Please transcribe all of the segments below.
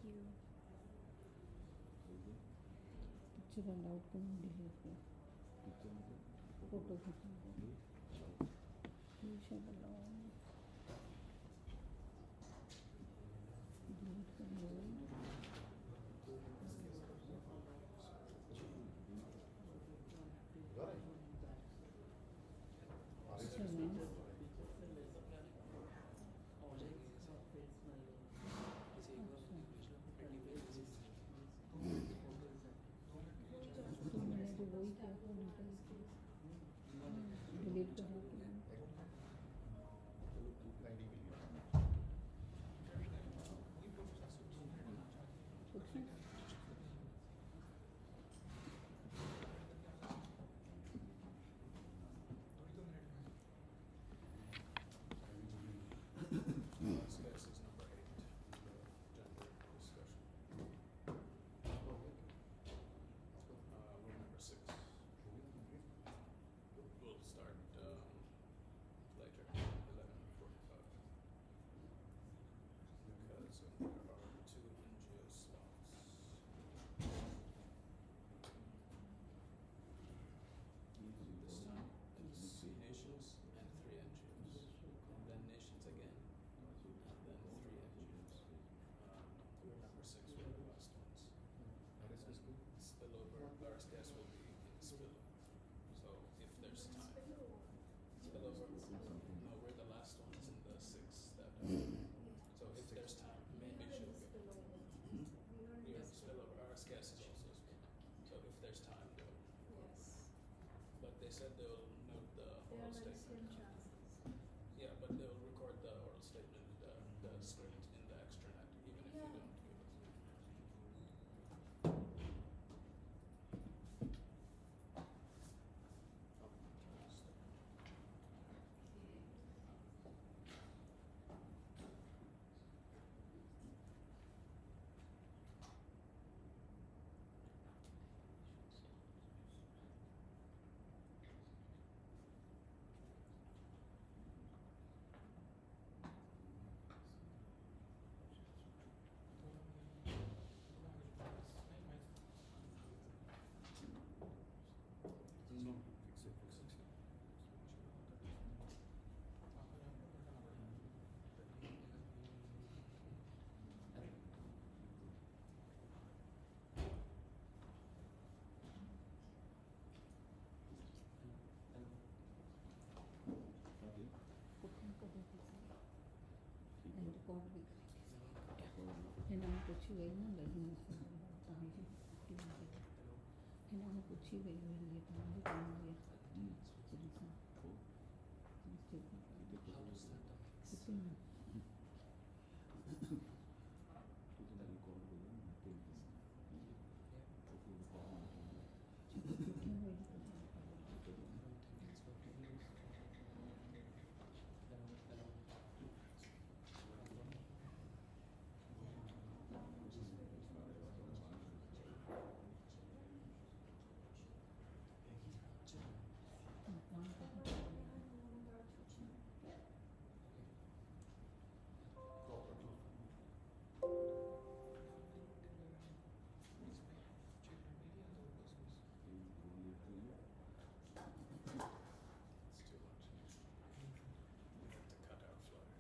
you. Picture and outcome delete कर. Photo खींचना. Please allow. Delete कर लो. तो मैंने जो वही किया वो डिलीट कर दिया. RSKS is number 8, gender discussion. We're number 6. We'll start later, 11:45. Because there are 2 NGO slots. This time it's 3 nations and 3 NGOs. And then nations again. And then 3 NGOs. We're number 6, we're the last ones. Spillover, RSKS will be in spillover. So if there's time. Spillover, no, we're the last ones in the 6 that so if there's time, maybe she'll get yeah, spillover, RSKS is also spillover. So if there's time, they'll but they said they'll note the oral statement. Yeah, but they'll record the oral statement, the script in the extranet, even if you don't give it. No, fix it. And record भी करेंगे. है ना कुछ ही वही ना लगी है ना कुछ ही वही ये काम है. It's too much. We have to cut our flyers.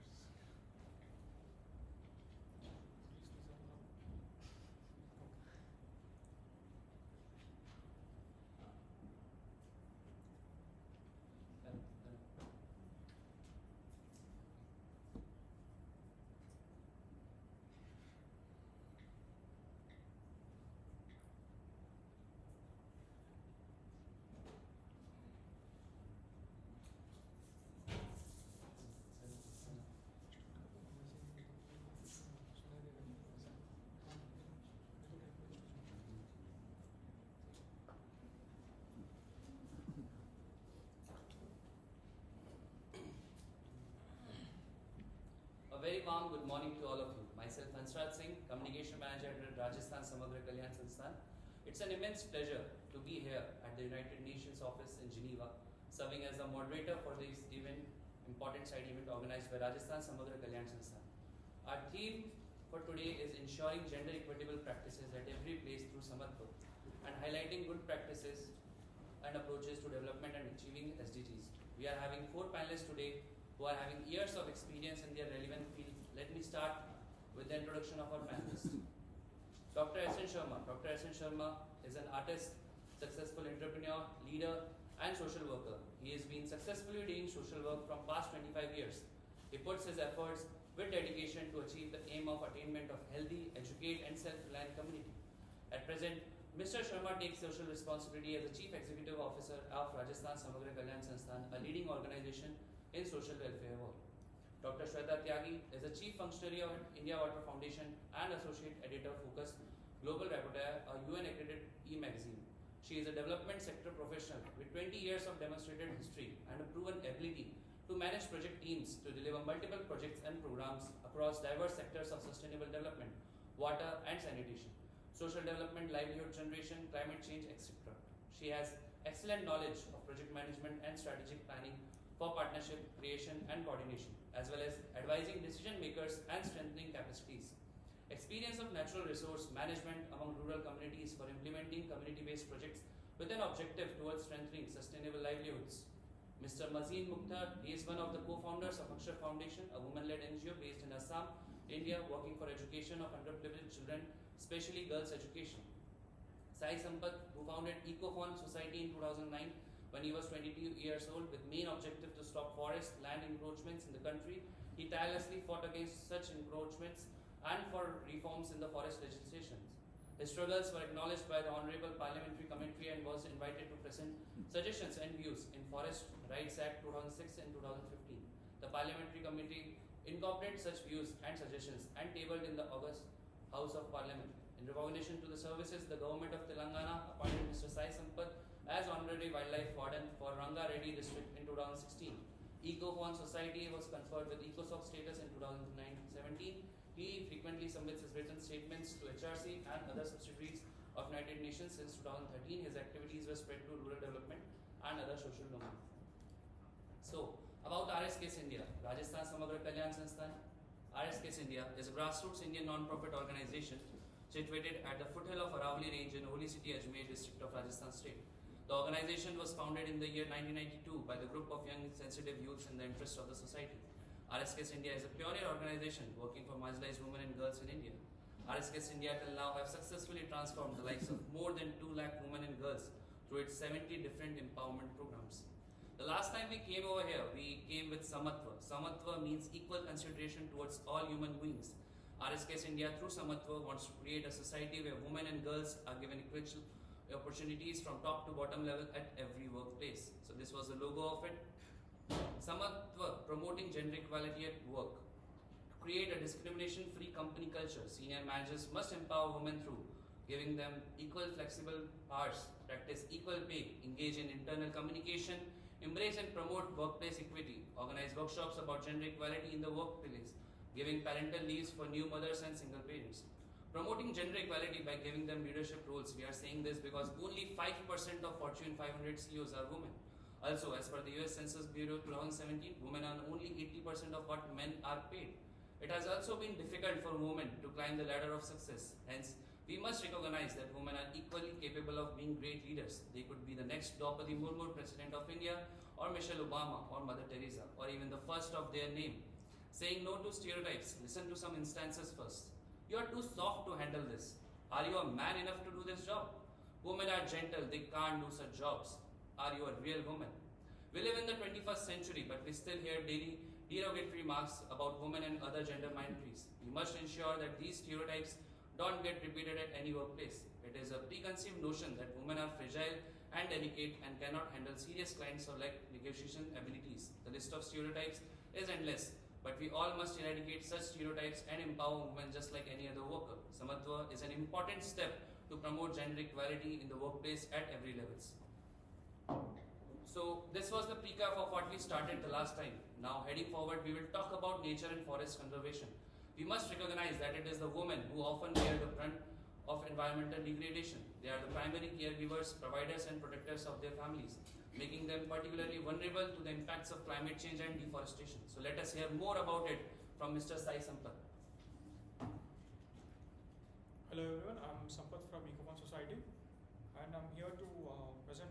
A very warm good morning to all of you. Myself, Sansthan, Communication Manager at Rajasthan, Samgrah, Kalyan, Sansthan. It's an immense pleasure to be here at the United Nations office in Geneva, serving as the moderator for this event, important side event organized by Rajasthan, Samgrah, Kalyan, Sansthan. Our theme for today is ensuring gender equitable practices at every place through SAMATVA, and highlighting good practices and approaches to development and achieving SDGs. We are having 4 panelists today who are having years of experience in their relevant field. Let me start with the introduction of our panelists. Dr. S.N. Sharma. Dr. S.N. Sharma is an artist, successful entrepreneur, leader, and social worker. He has been successfully doing social work from past 25 years. He puts his efforts with dedication to achieve the aim of attainment of healthy, educate, and self-reliant community. At present, Mr. Sharma takes social responsibility as the Chief Executive Officer of Rajasthan Samgrah Kalyan Sansthan, a leading organization in social welfare work. Dr. Shweta Tyagi is the Chief Functionary of India Water Foundation and Associate Editor Focus Global Rapporteur, a UN-accredited e-magazine. She is a development sector professional with 20 years of demonstrated history and a proven ability to manage project teams to deliver multiple projects and programs across diverse sectors of sustainable development, water and sanitation, social development, livelihood generation, climate change, etc. She has excellent knowledge of project management and strategic planning for partnership, creation and coordination, as well as advising decision makers and strengthening capacities. Experience of natural resource management among rural communities for implementing community-based projects with an objective towards strengthening sustainable livelihoods. Mr. Mazeen Mukhtar, he is one of the co-founders of Akshar Foundation, a woman-led NGO based in Assam, India, working for education of underprivileged children, especially girls' education. Sai Sampath, who founded Ecofon Society in 2009 when he was 22 years old with main objective to stop forest land encroachments in the country. He tirelessly fought against such encroachments and for reforms in the forest legislations. His struggles were acknowledged by the Honorable Parliamentary Committee and was invited to present suggestions and views in Forest Rights Act 2006 and 2015. The Parliamentary Committee incorporated such views and suggestions and tabled in the August House of Parliament. In recognition to the services, the government of Telangana appointed Mr. Sai Sampath as Honorary Wildlife Warden for Ranga Reddy district in 2016. Ecofon Society was conferred with EcoSoc status in 2017. He frequently submits his written statements to HRC and other subsidiaries of United Nations. Since 2013, his activities were spread to rural development and other social domains. So, about RSKS India, Rajasthan Samgrah Kalyan Sansthan. RSKS India is a grassroots Indian non-profit organization situated at the foothill of Aravalli range in holy city Ajmer district of Rajasthan state. The organization was founded in the year 1992 by the group of young sensitive youths in the interest of the society. RSKS India is a pioneer organization working for marginalized women and girls in India. RSKS India till now have successfully transformed the lives of more than 2 lakh women and girls through its 70 different empowerment programs. The last time we came over here, we came with SAMATVA. SAMATVA means equal consideration towards all human beings. RSKS India through SAMATVA wants to create a society where women and girls are given equal opportunities from top to bottom level at every workplace. So this was the logo of it. SAMATVA, promoting gender equality at work. To create a discrimination-free company culture, senior managers must empower women through giving them equal flexible hours, practice equal pay, engage in internal communication, embrace and promote workplace equity, organize workshops about gender equality in the workplace, giving parental leaves for new mothers and single parents. Promoting gender equality by giving them leadership roles. We are saying this because only 5% of Fortune 500 CEOs are women. Also, as per the US Census Bureau 2017, women earn only 80% of what men are paid. It has also been difficult for women to climb the ladder of success. Hence, we must recognize that women are equally capable of being great leaders. They could be the next Draupadi Murmu, President of India, or Michelle Obama, or Mother Teresa, or even the first of their name. Saying no to stereotypes. Listen to some instances first. You are too soft to handle this. Are you a man enough to do this job? Women are gentle, they can't do such jobs. Are you a real woman? We live in the 21st century, but we still hear daily derogatory remarks about women and other gender minorities. We must ensure that these stereotypes don't get repeated at any workplace. It is a preconceived notion that women are fragile and delicate and cannot handle serious clients or lack negotiation abilities. The list of stereotypes is endless. But we all must eradicate such stereotypes and empower women just like any other worker. SAMATVA is an important step to promote gender equality in the workplace at every levels. So this was the recap of what we started the last time. Now heading forward, we will talk about nature and forest conservation. We must recognize that it is the women who often bear the brunt of environmental degradation. They are the primary caregivers, providers and protectors of their families, making them particularly vulnerable to the impacts of climate change and deforestation. So let us hear more about it from Mr. Sai Sampath. Hello everyone, I'm Sampath from Equitable Society, and I'm here to present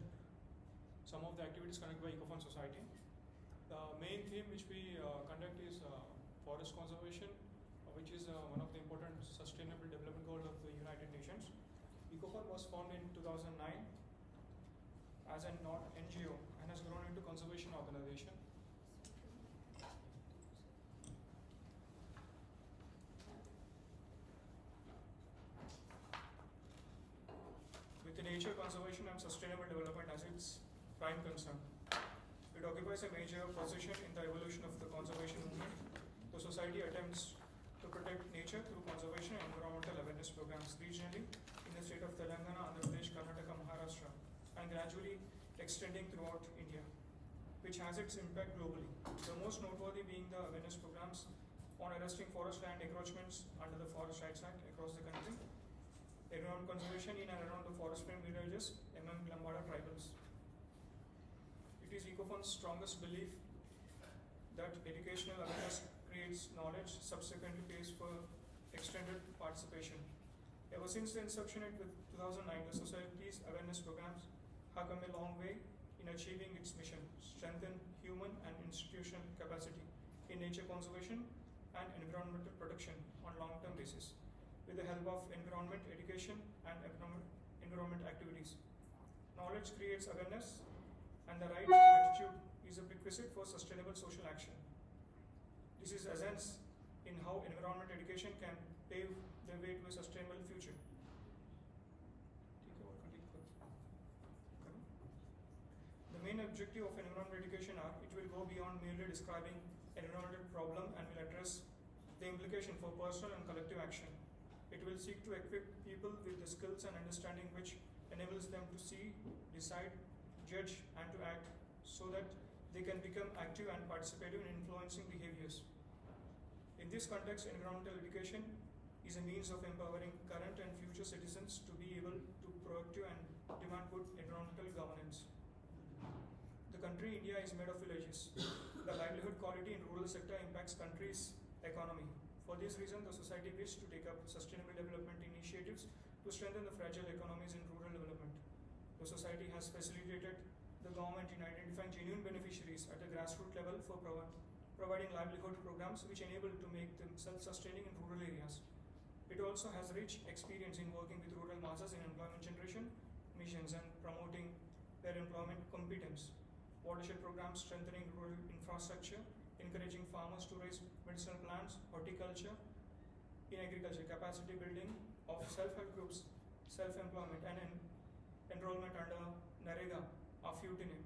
some of the activities conducted by Equitable Society. The main theme which we conduct is forest conservation, which is one of the important sustainable development goals of the United Nations. Equitable was formed in 2009 as an NGO and has grown into conservation organization. With nature conservation and sustainable development as its prime concern. It occupies a major position in the evolution of the conservation movement. The society attempts to protect nature through conservation and environmental awareness programs regionally in the state of Telangana, Andhra Pradesh, Karnataka, Maharashtra, and gradually extending throughout India, which has its impact globally. The most noteworthy being the awareness programs on arresting forest land encroachments under the Forest Rights Act across the country, environment conservation in and around the forest-frame villages, Lambada tribals. It is Ecofund's strongest belief that educational awareness creates knowledge, subsequently pays for extended participation. Ever since the inception in 2009, the Society's awareness programs have come a long way in achieving its mission, strengthen human and institutional capacity in nature conservation and environmental protection on long-term basis, with the help of environment education and environment activities. Knowledge creates awareness, and the right attitude is a prerequisite for sustainable social action. This is essence in how environment education can pave the way to a sustainable future. The main objective of environmental education are, it will go beyond merely describing an environmental problem and will address the implication for personal and collective action. It will seek to equip people with the skills and understanding which enables them to see, decide, judge, and to act so that they can become active and participative in influencing behaviors. In this context, environmental education is a means of empowering current and future citizens to be able to proactive and demand good environmental governance. The country India is made of villages. The livelihood quality in rural sector impacts country's economy. For this reason, the society wishes to take up sustainable development initiatives to strengthen the fragile economies in rural development. The society has facilitated the government in identifying genuine beneficiaries at the grassroots level for providing livelihood programs which enable to make them self-sustaining in rural areas. It also has rich experience in working with rural masses in employment generation, missions, and promoting their employment competence. Watershed programs strengthening rural infrastructure, encouraging farmers to raise medicinal plants, horticulture, in agriculture, capacity building of self-help groups, self-employment, and enrollment under NREGA, a few to name.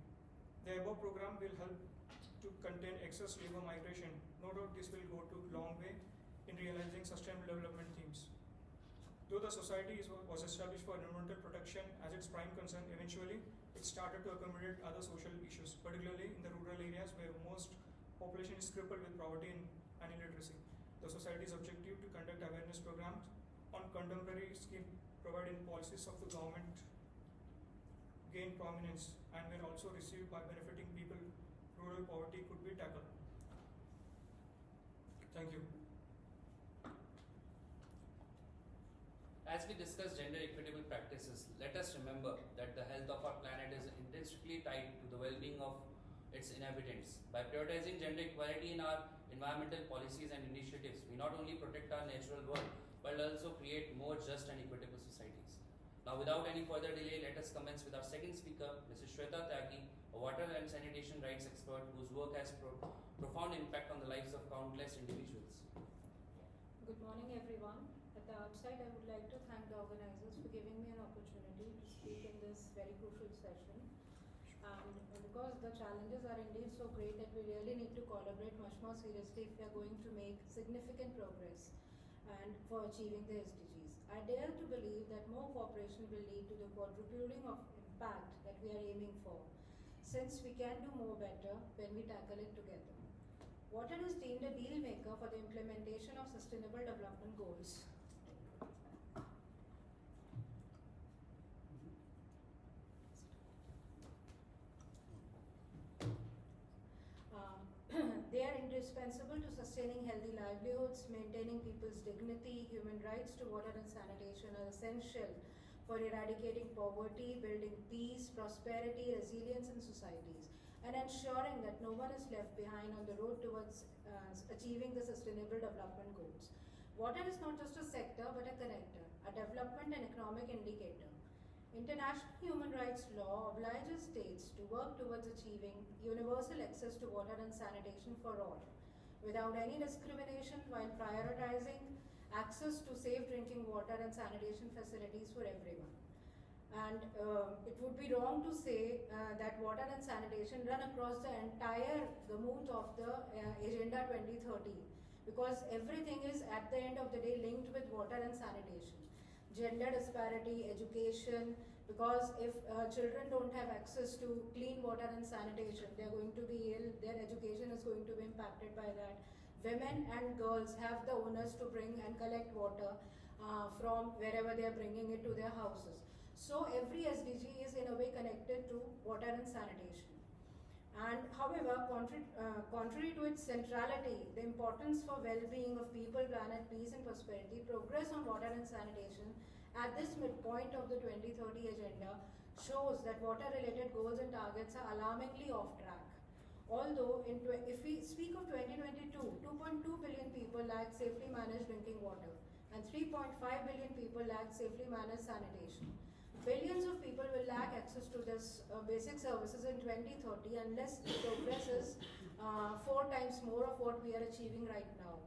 The above program will help to contain excess labor migration. No doubt this will go to long way in realizing sustainable development themes. Though the society was established for environmental protection as its prime concern, eventually it started to accommodate other social issues, particularly in the rural areas where most population is crippled with poverty and illiteracy. The society's objective to conduct awareness programs on contemporary scheme providing policies of the government gain prominence and were also received by benefiting people. Rural poverty could be tackled. Thank you. As we discuss gender equitable practices, let us remember that the health of our planet is intrinsically tied to the well-being of its inhabitants. By prioritizing gender equality in our environmental policies and initiatives, we not only protect our natural world, but also create more just and equitable societies. Now, without any further delay, let us commence with our second speaker, Mrs. Shweta Tyagi, a water and sanitation rights expert whose work has profound impact on the lives of countless individuals. Good morning, everyone. At the outset, I would like to thank the organizers for giving me an opportunity to speak in this very crucial session. And because the challenges are indeed so great that we really need to collaborate much more seriously if we are going to make significant progress and for achieving the SDGs. I dare to believe that more cooperation will lead to the quadrupling of impact that we are aiming for, since we can do more better when we tackle it together. Water is deemed a deal maker for the implementation of sustainable development goals. They are indispensable to sustain sustaining healthy livelihoods, maintaining people's dignity, human rights to water and sanitation are essential for eradicating poverty, building peace, prosperity, resilience in societies, and ensuring that no one is left behind on the road towards achieving the Sustainable Development Goals. Water is not just a sector but a connector, a development and economic indicator. International human rights law obliges states to work towards achieving universal access to water and sanitation for all, without any discrimination, while prioritizing access to safe drinking water and sanitation facilities for everyone. And it would be wrong to say that water and sanitation run across the entire gamut of the Agenda 2030, because everything is at the end of the day linked with water and sanitation. Gender disparity, education, because if children don't have access to clean water and sanitation, they're going to be ill, their education is going to be impacted by that. Women and girls have the onus to bring and collect water from wherever they are bringing it to their houses. So every SDG is in a way connected to water and sanitation. And however, contrary to its centrality, the importance for well-being of people, planet, peace and prosperity, progress on water and sanitation at this midpoint of the 2030 agenda shows that water-related goals and targets are alarmingly off track. Although, if we speak of 2022, 2.2 billion people lack safely managed drinking water and 3.5 billion people lack safely managed sanitation. Billions of people will lack access to this basic services in 2030 unless the progress is 4 times more of what we are achieving right now.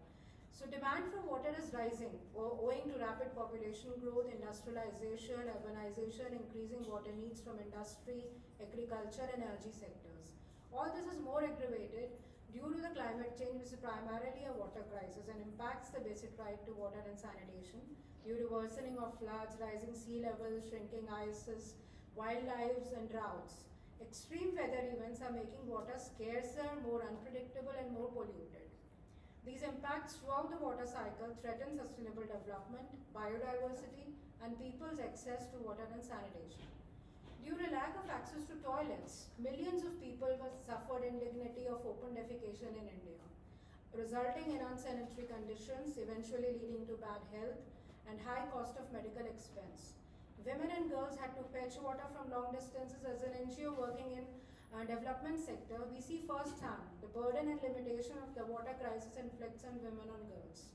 So demand for water is rising owing to rapid population growth, industrialization, urbanization, increasing water needs from industry, agriculture and energy sectors. All this is more aggravated due to the climate change, which is primarily a water crisis and impacts the basic right to water and sanitation due to worsening of floods, rising sea levels, shrinking ices, wildlife and droughts. Extreme weather events are making water scarcer, more unpredictable and more polluted. These impacts throughout the water cycle threaten sustainable development, biodiversity and people's access to water and sanitation. Due to lack of access to toilets, millions of people suffered indignity of open defecation in India, resulting in unsanitary conditions, eventually leading to bad health and high cost of medical expense. Women and girls had to fetch water from long distances. As an NGO working in development sector, we see firsthand the burden and limitation of the water crisis inflicts on women and girls,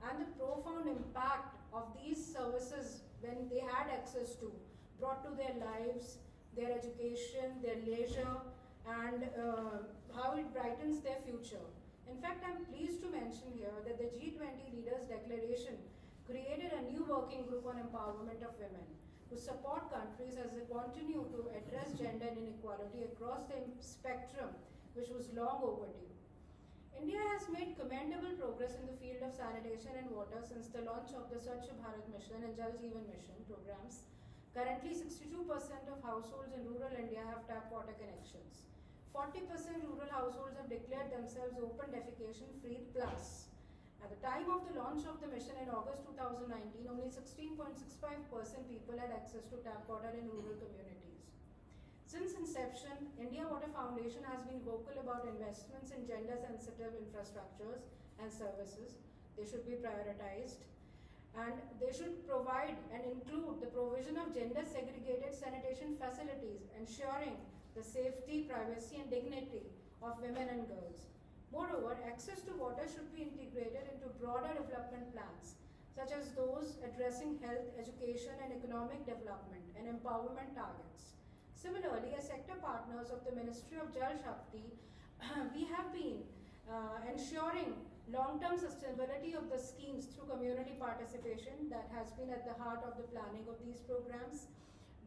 and the profound impact of these services when they had access to brought to their lives, their education, their leisure, and how it brightens their future. In fact, I'm pleased to mention here that the G20 Leaders Declaration created a new working group on empowerment of women to support countries as they continue to address gender inequality across the spectrum, which was long overdue. India has made commendable progress in the field of sanitation and water since the launch of the Swachh Bharat Mission and Jal Jeevan Mission programs. Currently, 62% of households in rural India have tap water connections. 40% rural households have declared themselves open defecation free plus. At the time of the launch of the mission in August 2019, only 16.65% people had access to tap water in rural communities. Since inception, India Water Foundation has been vocal about investments in gender-sensitive infrastructures and services. They should be prioritized, and they should provide and include the provision of gender-segregated sanitation facilities, ensuring the safety, privacy, and dignity of women and girls. Moreover, access to water should be integrated into broader development plans, such as those addressing health, education, and economic development and empowerment targets. Similarly, as sector partners of the Ministry of Jal Shakti, we have been ensuring long-term sustainability of the schemes through community participation that has been at the heart of the planning of these programs.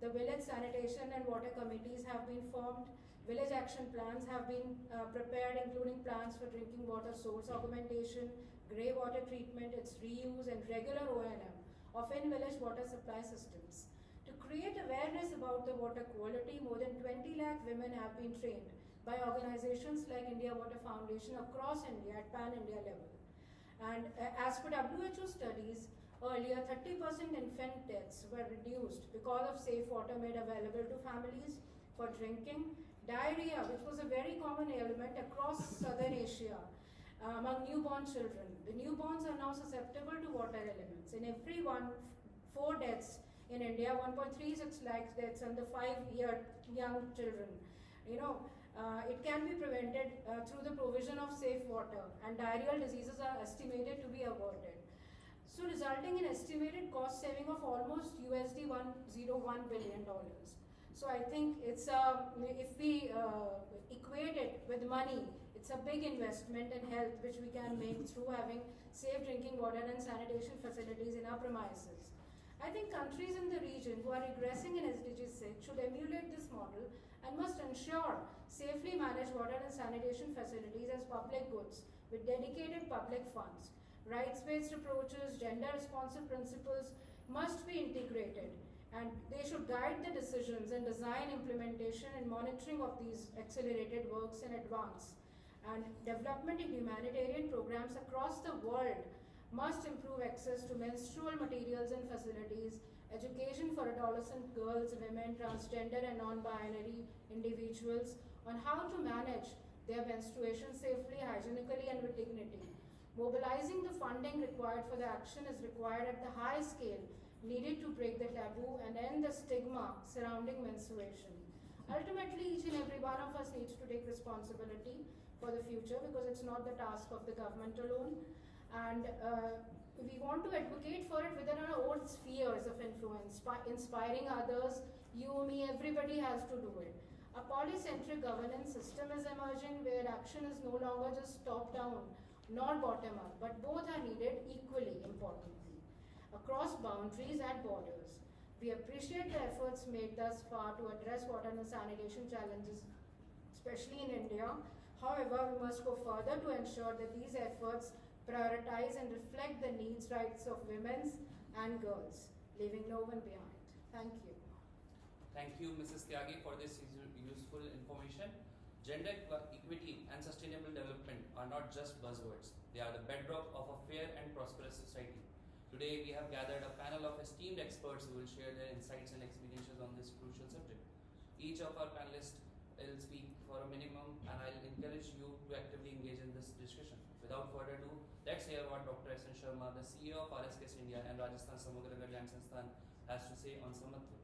The village sanitation and water committees have been formed. Village action plans have been prepared, including plans for drinking water source augmentation, grey water treatment, its reuse, and regular O&M of in-village water supply systems. To create awareness about the water quality, more than 20 lakh women have been trained by organizations like India Water Foundation across India at pan-India level. And as per WHO studies, earlier 30% infant deaths were reduced because of safe water made available to families for drinking. Diarrhea, which was a very common ailment across Southern Asia, among newborn children. The newborns are now susceptible to water elements. In every 4 deaths in India, 1.36 lakhs deaths under 5-year young children. It can be prevented through the provision of safe water, and diarrheal diseases are estimated to be averted. So resulting in estimated cost saving of almost USD $101 billion. So I think it's if we equate it with money, it's a big investment in health which we can make through having safe drinking water and sanitation facilities in our premises. I think countries in the region who are regressing in SDGs 6 should emulate this model and must ensure safely managed water and sanitation facilities as public goods with dedicated public funds. Rights-based approaches, gender-responsive principles must be integrated, and they should guide the decisions and design, implementation and monitoring of these accelerated works in advance. And development in humanitarian programs across the world must improve access to menstrual materials and facilities, education for adolescent girls, women, transgender and non-binary individuals on how to manage their menstruation safely, hygienically and with dignity. Mobilizing the funding required for the action is required at the high scale needed to break the taboo and end the stigma surrounding menstruation. Ultimately, each and every one of us needs to take responsibility for the future, because it's not the task of the government alone. And we want to advocate for it within our own spheres of influence, inspiring others, you, me, everybody has to do it. A polycentric governance system is emerging where action is no longer just top-down nor bottom-up, but both are needed equally importantly, across boundaries and borders. We appreciate the efforts made thus far to address water and sanitation challenges, especially in India. However, we must go further to ensure that these efforts prioritize and reflect the needs, rights of women and girls, leaving no one behind. Thank you. Thank you, Mrs. Tyagi, for this useful information. Gender equity and sustainable development are not just buzzwords. They are the bedrock of a fair and prosperous society. Today, we have gathered a panel of esteemed experts who will share their insights and experiences on this crucial subject. Each of our panelists will speak for a minimum, and I'll encourage you to actively engage in this discussion. Without further ado, let's hear what Dr. S. Sharma, the CEO of RSKS India and Rajasthan Samgrah Kalyan Sansthan, has to say on SAMATVA.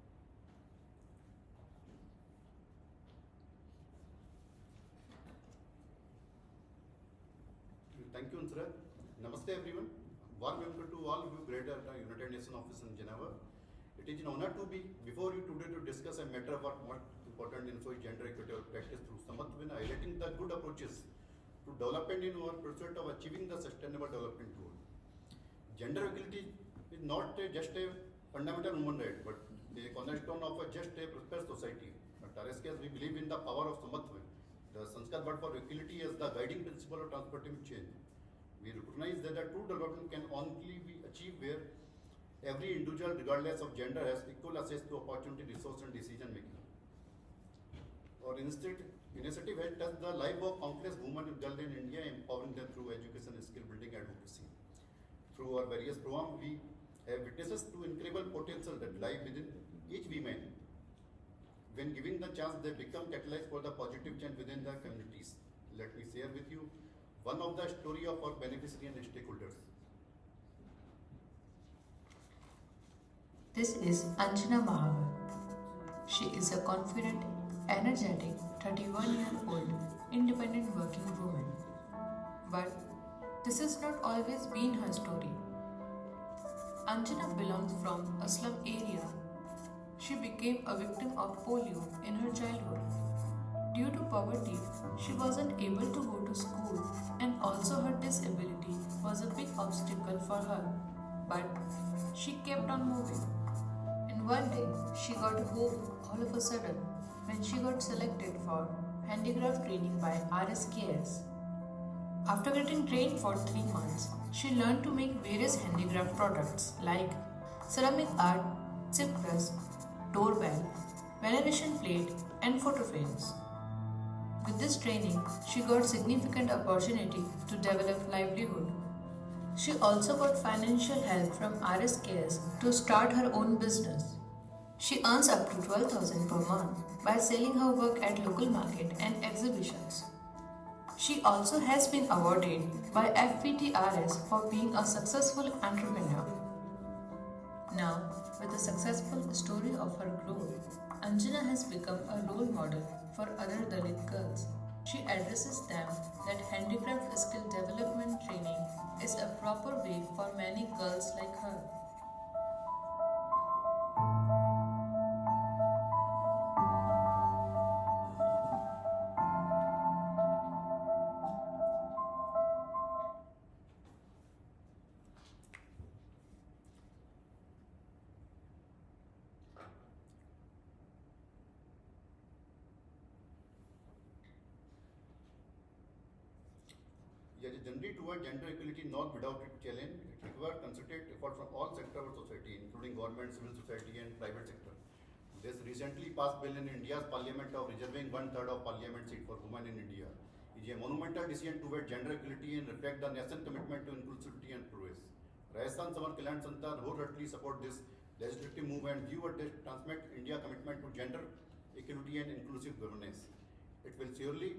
Thank you, Ansara. Namaste, everyone. Warm welcome to all of you great at the United Nations office in Geneva. It is an honor to be before you today to discuss a matter about what important info is gender equitable practice through SAMATVA, highlighting the good approaches to development in our pursuit of achieving the sustainable development goal. Gender equality is not just a fundamental human right, but the cornerstone of just a prosperous society. At RSKS, we believe in the power of SAMATVA, the Sanskrit word for equality, as the guiding principle of transformative change. We recognize that the true development can only be achieved where every individual, regardless of gender, has equal access to opportunity, resource, and decision making. Our initiative has touched the life of countless women and girls in India, empowering them through education, skill building, advocacy. Through our various programs, we have witnesses to incredible potential that lie within each woman. When given the chance, they become catalysts for the positive change within the communities. Let me share with you one of the story of our beneficiaries and stakeholders. This is Anjana Mahavar. She is a confident, energetic, 31-year-old independent working woman. But this has not always been her story. Anjana belongs from a slum area. She became a victim of polio in her childhood. Due to poverty, she wasn't able to go to school, and also her disability was a big obstacle for her. But she kept on moving. And one day, she got hope all of a sudden when she got selected for handicraft training by RSKS. After getting trained for 3 months, she learned to make various handicraft products like ceramic art, chip press, doorbell, validation plate, and photo frames. With this training, she got significant opportunity to develop livelihood. She also got financial help from RSKS to start her own business. She earns up to 12,000 per month by selling her work at local market and exhibitions. She also has been awarded by FPTRS for being a successful entrepreneur. Now, with the successful story of her growth, Anjana has become a role model for other Dalit girls. She addresses them that handicraft skill development training is a proper way for many girls like her. Yet a journey toward gender equality not without its challenge. It requires concerted effort from all sectors of society, including government, civil society, and private sector. This recently passed bill in India's parliament of reserving 1/3 of parliament seat for women in India is a monumental decision toward gender equality and reflect the nation's commitment to inclusivity and progress. Rajasthan, Samgrah, Kalyan, Sansthan wholeheartedly support this legislative move and view it transmit India's commitment to gender equality and inclusive governance. It will surely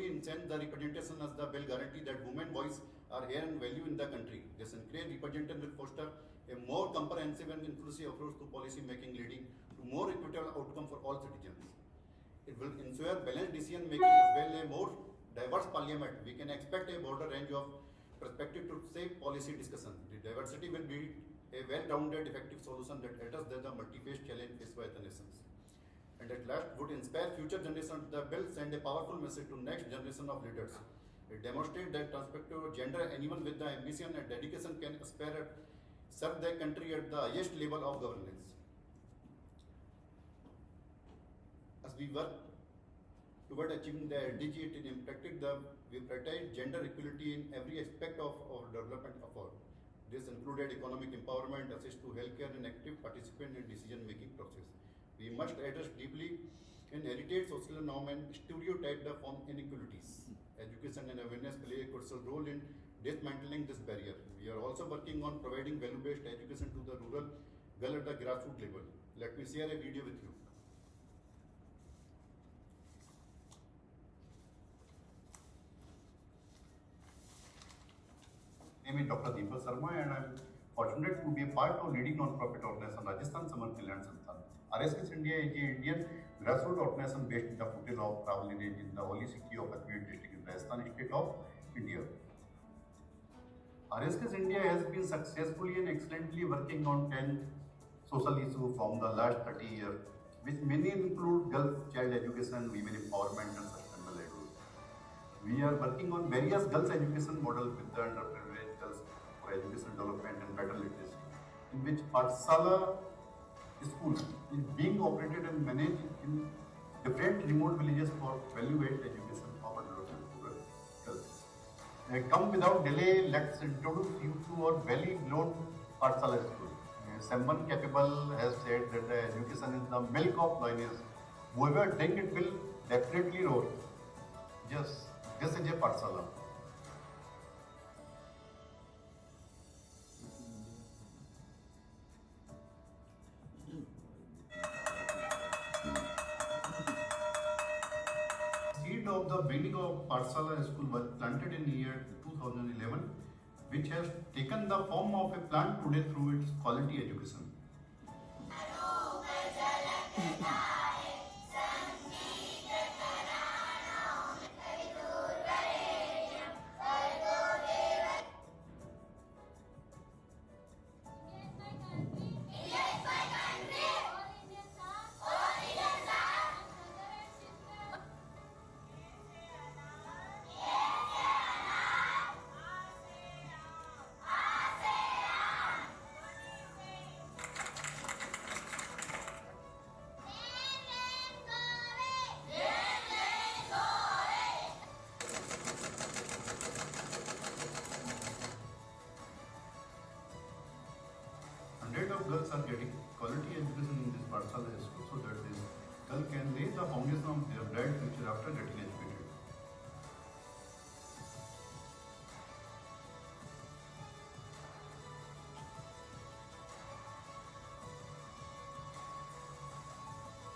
enhance the representation as the bill guarantee that women's voice are here and value in the country. This increased representation will foster a more comprehensive and inclusive approach to policy making, leading to more equitable outcome for all citizens. It will ensure balanced decision making as well as a more diverse parliament. We can expect a broader range of perspective to shape policy discussion. The diversity will be a well-rounded, effective solution that addresses the multi-faced challenge faced by the nations. And at last would inspire future generations. The bill send a powerful message to next generation of leaders. It demonstrates that perspective of gender, anyone with the ambition and dedication can aspire at serve their country at the highest level of governance. As we work toward achieving the SDG, it impacted we prioritize gender equality in every aspect of our development effort. This included economic empowerment, access to healthcare, and active participation in decision-making process. We must address deeply inherited social norm and stereotype the form inequalities. Education and awareness play a crucial role in dismantling this barrier. We are also working on providing value-based education to the rural girl at the grassroots level. Let me share a video with you. My name is Dr. DEEPAK Sharma and I am fortunate to be a part of leading non-profit organization Rajasthan, Samgrah, Kalyan, Sansthan. RSKS India is an Indian grassroots organization based in the foothills of Travel village in the holy city of Equitable district in Rajasthan state of India. RSKS India has been successfully and excellently working on 10 social issues from the last 30 years, which many include girls, child education, women empowerment and sustainable livelihood. We are working on various girls education models with the underprivileged girls for education development and better literacy, in which Pathshala school is being operated and managed in different remote villages for value-based education of underdeveloped girls. Come without delay, let's introduce you to our valley-grown Pathshala school. Someone capable has said that the education is the milk of lioness. Whoever drink it will definitely roar. Yes, this is a Pathshala. Seed of the beginning of Pathshala school was planted in the year 2011, which has taken the form of a plant today through its quality education. Hundreds of girls are getting quality education in this Pathshala school so that this girl can lay the foundation of their bright future after getting educated.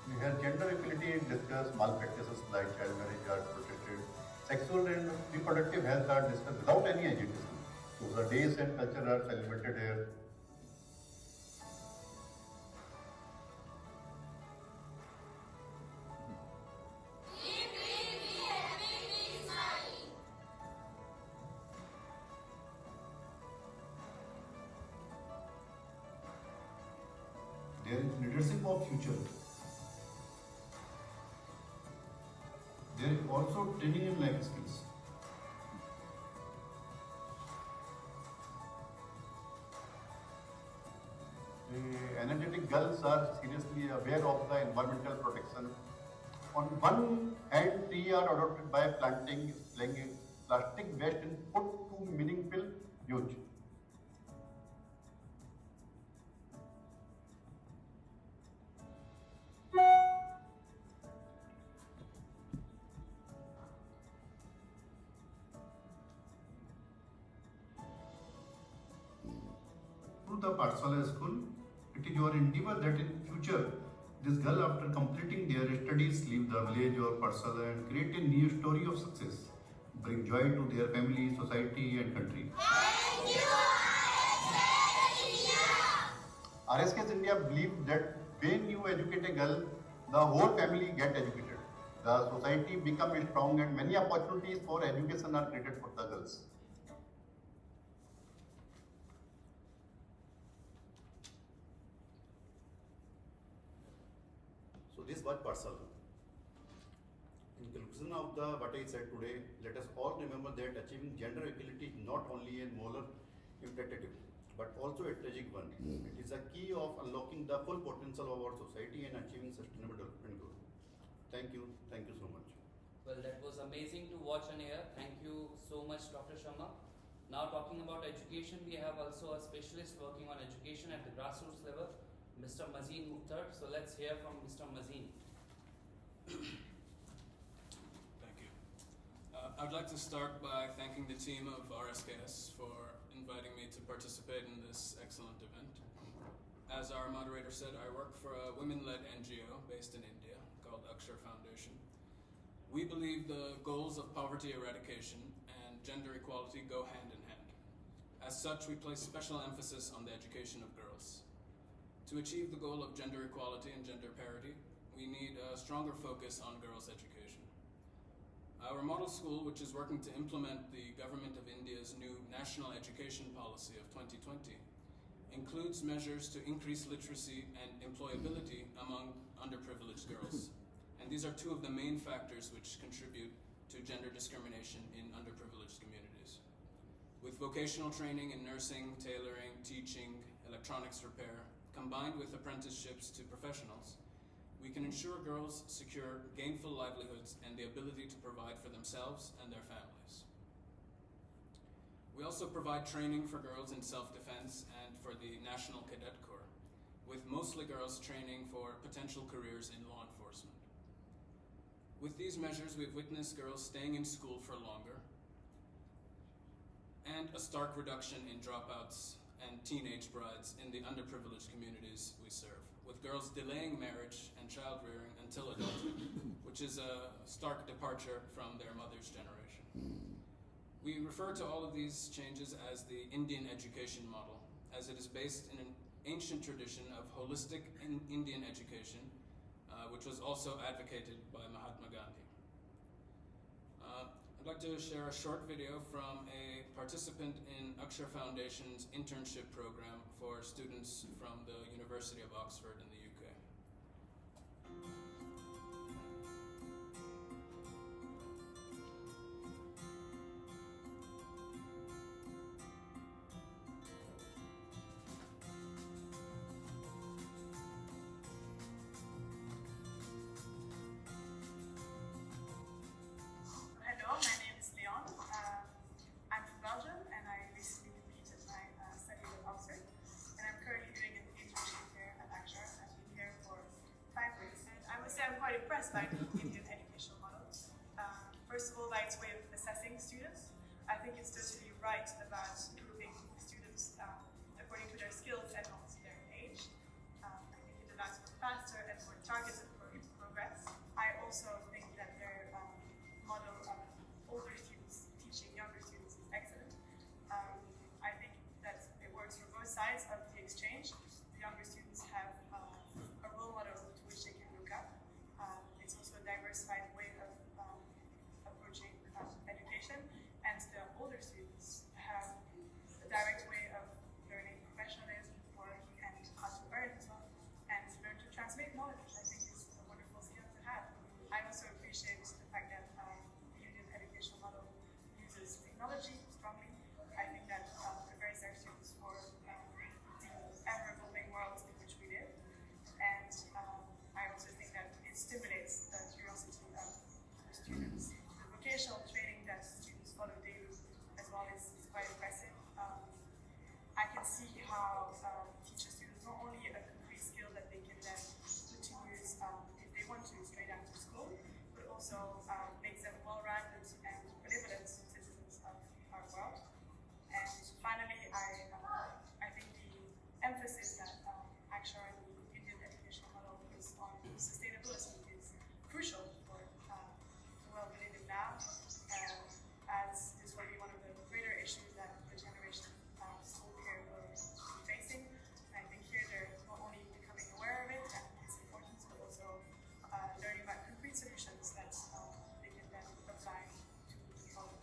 We have gender equality is discussed, malpractices like child marriage are protected, sexual and reproductive health are discussed without any agitation. So the days and culture are celebrated here. There is leadership of future. There is also training in life skills. The energetic girls are seriously aware of the environmental protection. On one hand, trees are adopted by planting, slaying plastic waste and put to meaningful use. To the Pathshala school, it is your endeavor that in future, this girl after completing their studies leave the village or Pathshala and create a new story of success, bring joy to their family, society and country. Thank you, RSKS India believes that when you educate a girl, the whole family get educated. The society becomes strong and many opportunities for education are created for the girls. So this was Pathshala. In conclusion of what I said today, let us all remember that achieving gender equality is not only a moral imperative, but also a tragic one. It is a key of unlocking the full potential of our society and achieving sustainable development goals. Thank you so much. Well, that was amazing to watch and hear. Thank you so much, Dr. Sharma. Now talking about education, we have also a specialist working on education at the grassroots level, Mr. Mazeen Mukhtar. So let's hear from Mr. Mazeen. Thank you. I'd like to start by thanking the team of RSKS for inviting me to participate in this excellent event. As our moderator said, I work for a women-led NGO based in India called Akshar Foundation. We believe the goals of poverty eradication and gender equality go hand in hand. As such, we place special emphasis on the education of girls. To achieve the goal of gender equality and gender parity, we need a stronger focus on girls' education. Our model school, which is working to implement the Government of India's new National Education Policy of 2020, includes measures to increase literacy and employability among underprivileged girls. And these are two of the main factors which contribute to gender discrimination in underprivileged communities. With vocational training in nursing, tailoring, teaching, electronics repair, combined with apprenticeships to professionals, we can ensure girls secure gainful livelihoods and the ability to provide for themselves and their families. We also provide training for girls in self-defense and for the National Cadet Corps, with mostly girls training for potential careers in law enforcement. With these measures, we've witnessed girls staying in school for longer and a stark reduction in dropouts and teenage brides in the underprivileged communities we serve, with girls delaying marriage and child rearing until adulthood, which is a stark departure from their mother's generation. We refer to all of these changes as the Indian education model, as it is based in an ancient tradition of holistic Indian education, which was also advocated by Mahatma Gandhi. I'd like to share a short video from a participant in Akshar Foundation's internship program for students from the University of Oxford in the UK. Hello, my name is Leon. I'm from Belgium and I recently completed my studies at Oxford. And I'm currently doing an internship here at Akshar. I've been here for 5 weeks. And I must say I'm quite impressed by the Indian educational model. First of all, by its way of assessing students. I think it's totally right about grouping students according to their skills and not their age. I think it allows for faster and more targeted programs this change. The younger students have a role model to which they can look up. It's also a diversified way of approaching education, and the older students have a direct way of learning professionalism, work, and how to earn as well, and learn to transmit knowledge, which I think is a wonderful skill to have. I also appreciate the fact that the Indian education model uses technology strongly. I think that prepares our students for the ever-evolving world in which we live, and I also think that it stimulates the curiosity of the students. The vocational training that students follow daily as well is quite impressive. I can see how teacher students not only a concrete skill that they can then put to use if they want to straight after school, but also makes them well-rounded and benevolent citizens of our world. And finally, I think the emphasis that actually the Indian education model puts on sustainability is crucial for the world we live in now, as this will be one of the greater issues that the generation school here will be facing. And I think here they're not only becoming aware of it and its importance, but also learning about concrete solutions that they can then apply to follow.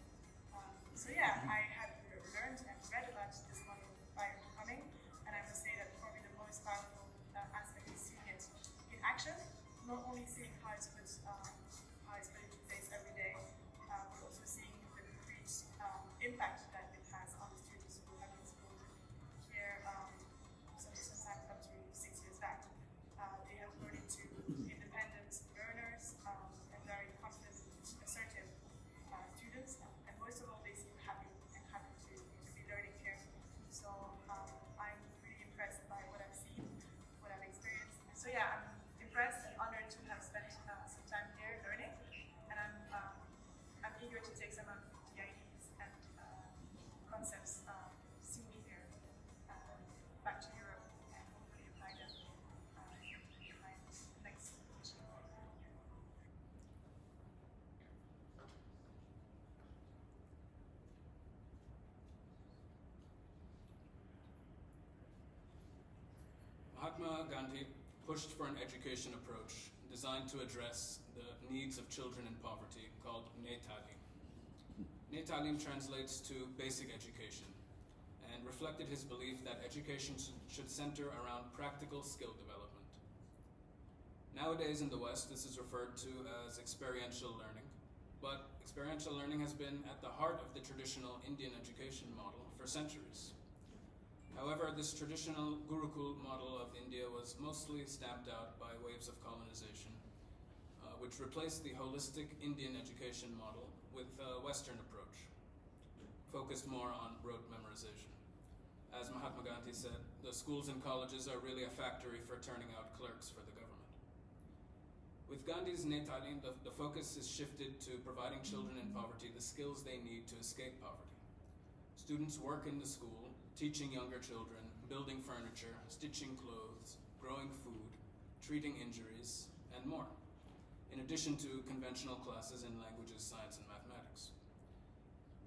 So yeah, I had learned and read about this model prior to coming, and I must say that probably the most powerful aspect is seeing it in action, not only seeing how it's put into place every day, but also seeing the concrete impact that it has on the students who have been schooled here sometimes up to 6 years back. They have grown into independent learners and very confident, assertive students, and most of all, they seem happy and happy to be learning here. So I'm really impressed by what I've seen, what I've experienced. So yeah, I'm impressed and honored to have spent some time here learning, and I'm eager to take some of the ideas and concepts seen here back to Europe and hopefully apply them in my next position. Mahatma Gandhi pushed for an education approach designed to address the needs of children in poverty called Netalim. Netalim translates to basic education and reflected his belief that education should center around practical skill development. Nowadays in the West, this is referred to as experiential learning, but experiential learning has been at the heart of the traditional Indian education model for centuries. However, this traditional Gurukul model of India was mostly stamped out by waves of colonization, which replaced the holistic Indian education model with a Western approach, focused more on rote memorization. As Mahatma Gandhi said, the schools and colleges are really a factory for turning out clerks for the government. With Gandhi's Netalim, the focus is shifted to providing children in poverty the skills they need to escape poverty. Students work in the school, teaching younger children, building furniture, stitching clothes, growing food, treating injuries, and more, in addition to conventional classes in languages, science, and mathematics.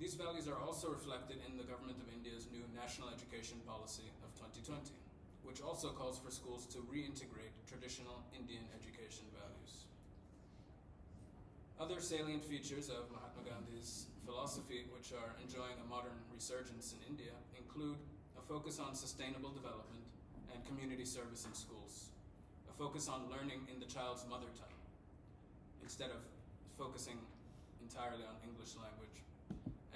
These values are also reflected in the Government of India's new National Education Policy of 2020, which also calls for schools to reintegrate traditional Indian education values. Other salient features of Mahatma Gandhi's philosophy, which are enjoying a modern resurgence in India, include a focus on sustainable development and community service in schools, a focus on learning in the child's mother tongue, instead of focusing entirely on English language,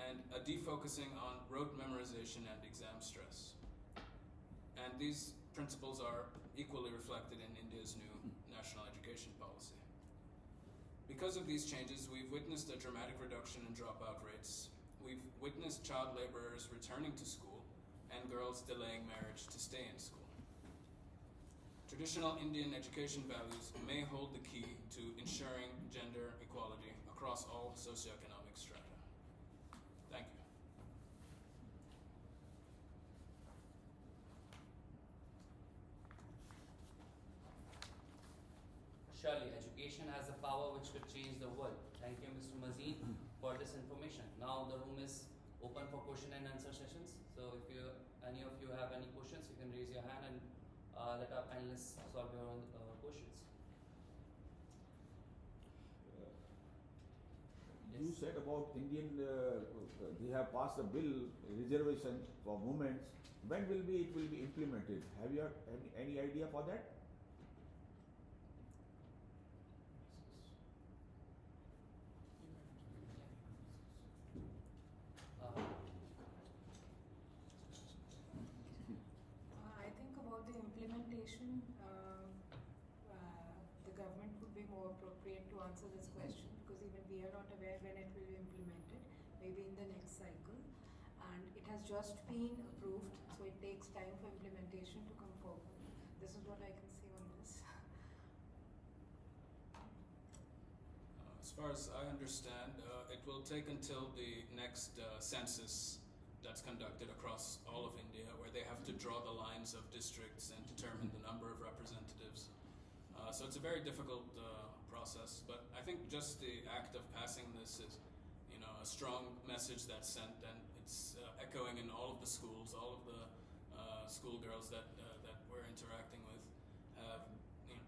and a defocusing on rote memorization and exam stress. And these principles are equally reflected in India's new national education policy. Because of these changes, we've witnessed a dramatic reduction in dropout rates. We've witnessed child laborers returning to school and girls delaying marriage to stay in school. Traditional Indian education values may hold the key to ensuring gender equality across all socioeconomic strata. Thank you. Surely, education has the power which could change the world. Thank you, Mr. Mazid, for this information. Now the room is open for question and answer sessions. So if you any of you have any questions, you can raise your hand and let our panelists solve your own questions. You said about Indian, they have passed a bill, reservation for women. When it will be implemented? Have you any idea for that? I think about the implementation, the government would be more appropriate to answer this question because even we are not aware when it will be implemented, maybe in the next cycle. And it has just been approved, so it takes time for implementation to come forward. This is what I can say on this. As far as I understand, it will take until the next census that's conducted across all of India, where they have to draw the lines of districts and determine the number of representatives. So it's a very difficult process, but I think just the act of passing this is, a strong message that's sent, and it's echoing in all of the schools, all of the schoolgirls that we're interacting with.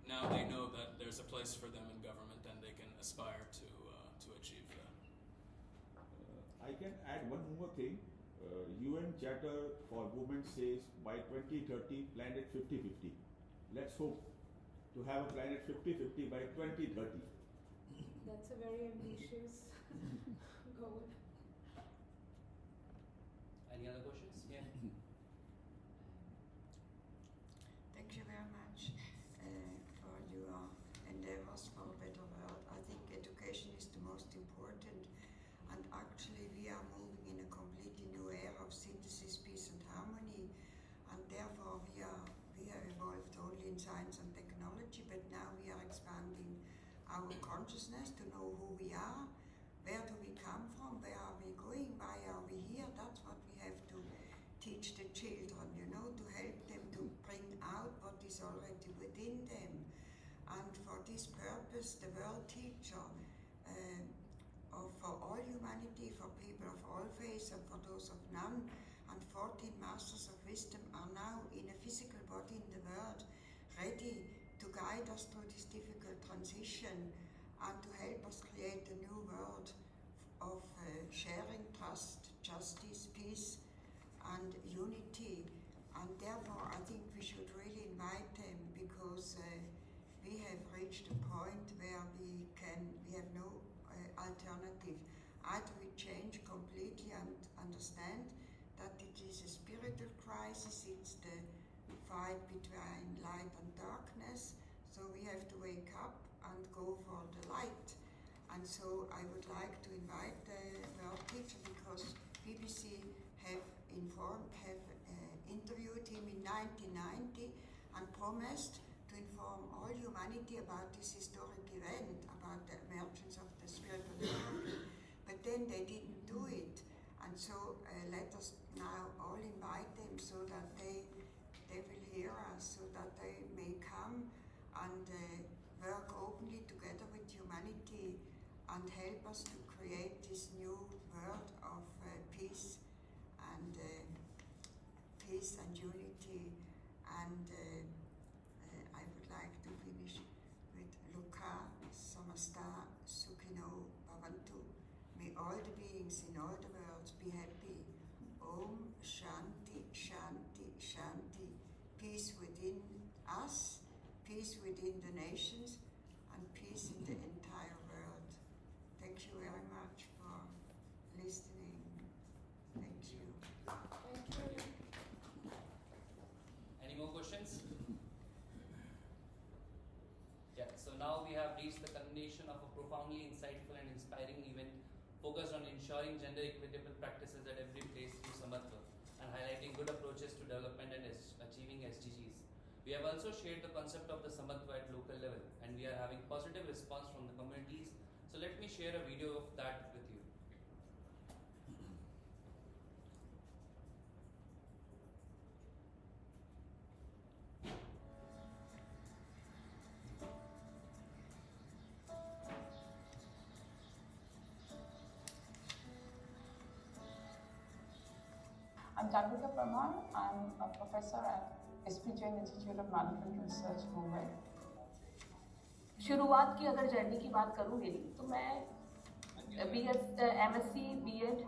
Now they know that there's a place for them in government, and they can aspire to achieve that. I can add one more thing. UN Charter for Women says by 2030 planet 50-50. Let's hope to have a planet 50-50 by 2030. That's a very ambitious goal. Any other questions? Yeah. Thank you very much for your endeavors for a better world. I think education is the most important, and actually we are moving in a completely new era of synthesis, peace and harmony, and therefore we have evolved only in science and technology, but now we are expanding our consciousness to know who we are, where do we come from, where are we going, why are we here. That's what we have to teach the children, to help them to bring out what is already within them. And for this purpose, the world teacher for all humanity, for people of all faiths and for those of none, and 14 masters of wisdom are now in a physical body in the world, ready to guide us through this difficult transition and to help us create a new world of sharing, trust, justice, peace and unity. And therefore I think we should really invite them, because we have reached a point where we have no alternative. Either we change completely and understand that it is a spiritual crisis, it's the fight between light and darkness, so we have to wake up and go for the light. And so I would like to invite the world teacher, because BBC have interviewed him in 1990 and promised to inform all humanity about this historic event, about the emergence of the spiritual world. But then they didn't do it. And so let us now all invite them so that they will hear us, so that they may come and work openly together with humanity and help us to create this new world of peace and unity. And I would like to finish with Luka Samasta Sukhino Bhavantu. May all the beings in all the worlds be happy. Om Shanti Shanti Shanti. Peace within us, peace within the nations, and peace in the entire world. Thank you very much for listening. Thank you. Thank you. Any more questions? Yeah, so now we have reached the culmination of a profoundly insightful and inspiring event focused on ensuring gender equitable practices at every place through SAMATVA and highlighting good approaches to development and achieving SDGs. We have also shared the concept of the SAMATVA at local level, and we are having positive response from the communities. So let me share a video of that with you. Sanjavika Pramar. I'm a professor at SP Jain Institute of Management Research, Mumbai. शुरुआत की अगर journey की बात करूँ मेरी तो मैं MSc B.Ed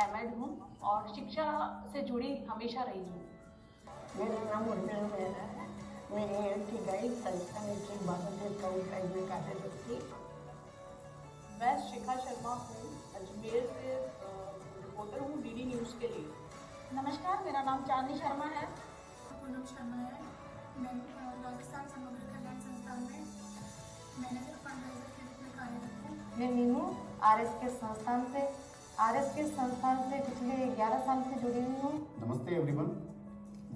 M.Ed हूँ और शिक्षा से जुड़ी हमेशा रही हूँ। मेरा नाम उर्मिला मेहरा है। मैं ALT गाइड संस्थान की बायोटेक ग्रेजुएट कार्यरत थी। मैं शिखा शर्मा हूँ, अजमेर से रिपोर्टर हूँ DD न्यूज़ के लिए। नमस्कार, मेरा नाम चांदनी शर्मा है। पूनम शर्मा है। मैं राजस्थान समग्र कल्याण संस्थान में मैनेजर फंडराइजर के रूप में कार्यरत हूँ। मैं मीनू RSKS संस्थान से पिछले 11 साल से जुड़ी हुई हूँ। Namaste everyone.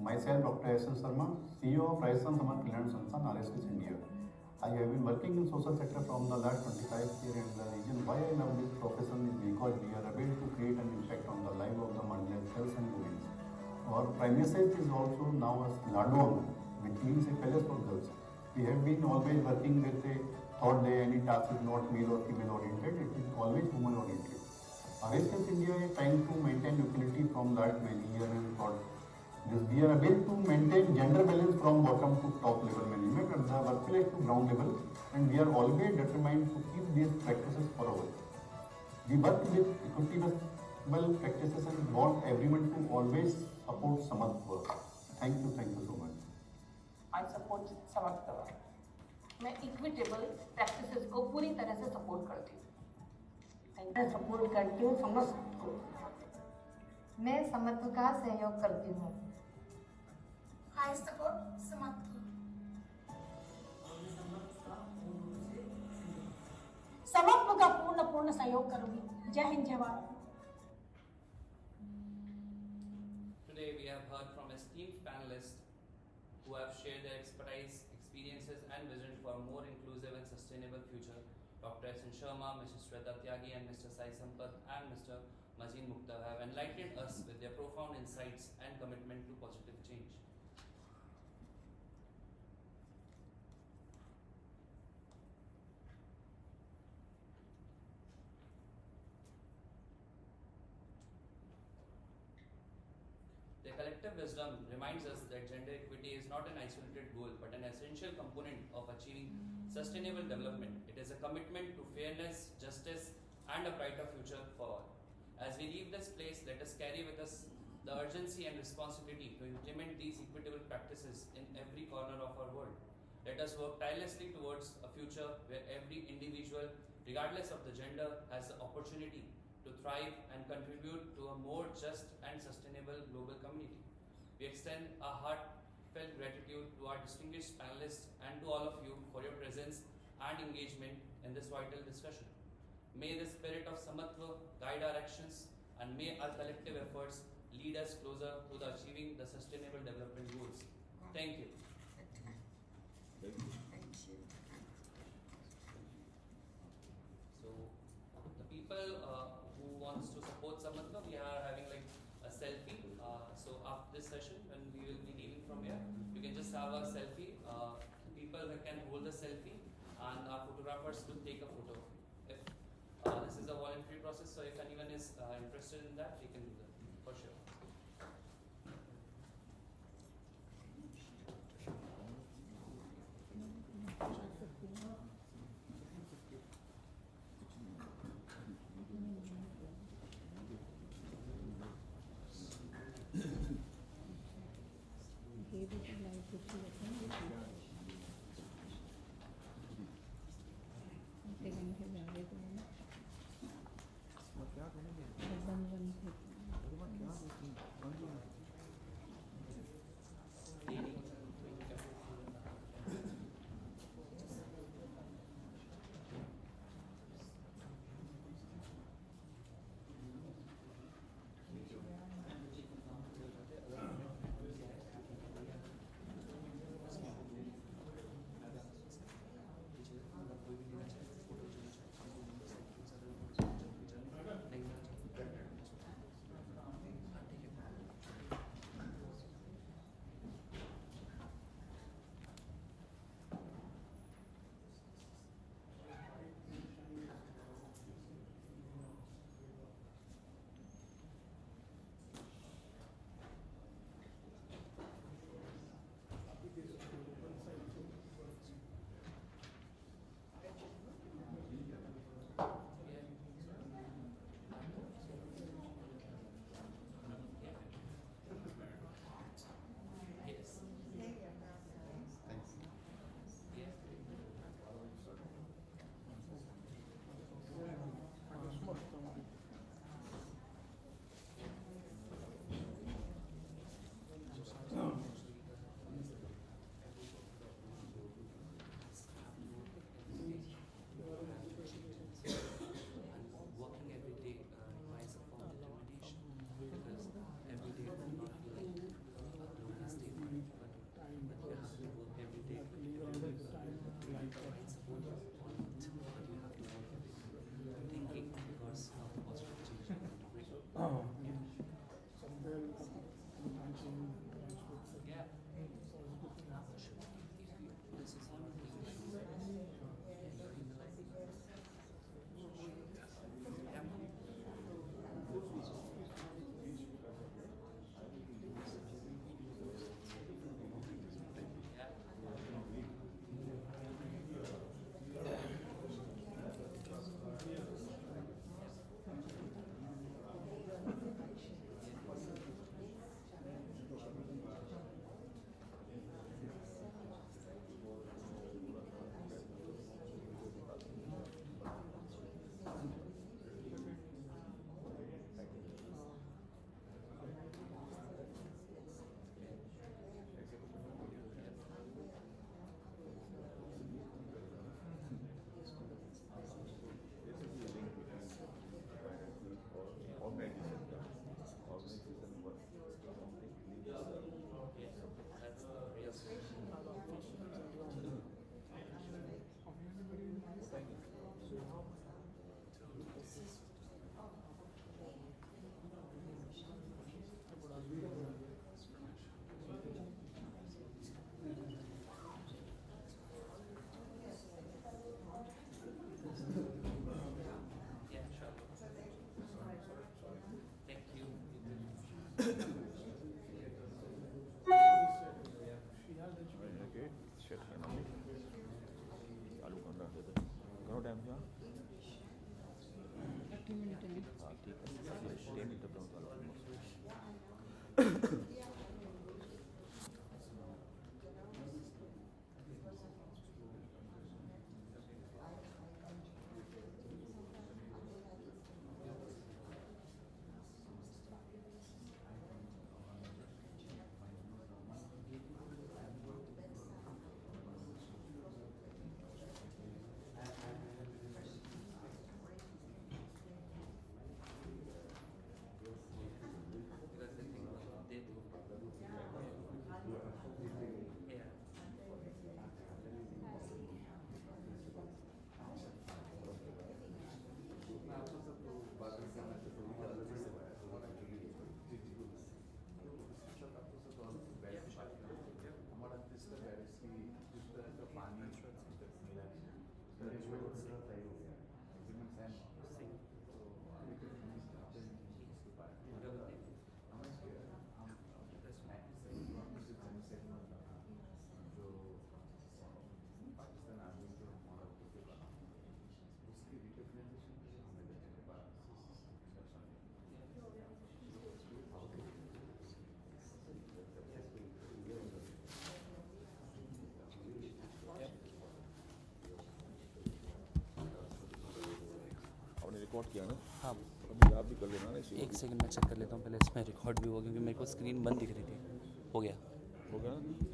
Myself Dr. S. Sharma, CEO of Rajasthan Samgrah Kalyan Sansthan, RSKS India. I have been working in social sector from the last 25 years, and the reason why I love this profession is because we are able to create an impact on the life of the marginalized girls and women. Our prime message is also now as Ladwan, which means a palace for girls. We have been always working with a thought that any task is not male or female oriented, it is always woman oriented. RSKS India is trying to maintain equality from last many years and thought this we are able to maintain gender balance from bottom to top level management at the workplace to ground level, and we are always determined to keep these practices forward. We work with equitable practices and want everyone to always support SAMATVA. Thank you so much. I support SAMATVA. मैं equitable practices को पूरी तरह से support करती हूँ। मैं support करती हूँ समस्त को। मैं समत्व का सहयोग करती हूँ। I support SAMATVA. समत्व का पूर्ण सहयोग करूंगी। जय हिंद, जय Bharat. Today we have heard from esteemed panelists who have shared their expertise, experiences and vision for a more inclusive and sustainable future. Dr. S. Sharma, Mr. Shweta Tyagi and Mr. Sai Sampath and Mr. Mazin Mukta have enlightened us with their profound insights and commitment to positive change. Their collective wisdom reminds us that gender equity is not an isolated goal but an essential component of achieving sustainable development. It is a commitment to fairness, justice and a brighter future for all. As we leave this place, let us carry with us the urgency and responsibility to implement these equitable practices in every corner of our world. Let us work tirelessly towards a future where every individual, regardless of the gender, has the opportunity to thrive and contribute to a more just and sustainable global community. We extend our heartfelt gratitude to our distinguished panelists and to all of you for your presence and engagement in this vital discussion. May the spirit of SAMATVA guide our actions, and may our collective efforts lead us closer to the achieving the sustainable development goals. Thank you. Thank you. So, the people who wants to support SAMATVA, we are having like a selfie. So after this session, when we will be leaving from here, you can just have a selfie. People can hold the selfie, and our photographers will take a photo. If this is a voluntary process, so if anyone is interested in that, they can do that for sure. एकदम record किया ना? हाँ, अभी आप भी कर लेना ना इसे। एक सेकंड मैं चेक कर लेता हूँ पहले, इसमें रिकॉर्ड भी हुआ क्योंकि मेरे को स्क्रीन बंद दिख रही थी। हो गया। हो गया ना?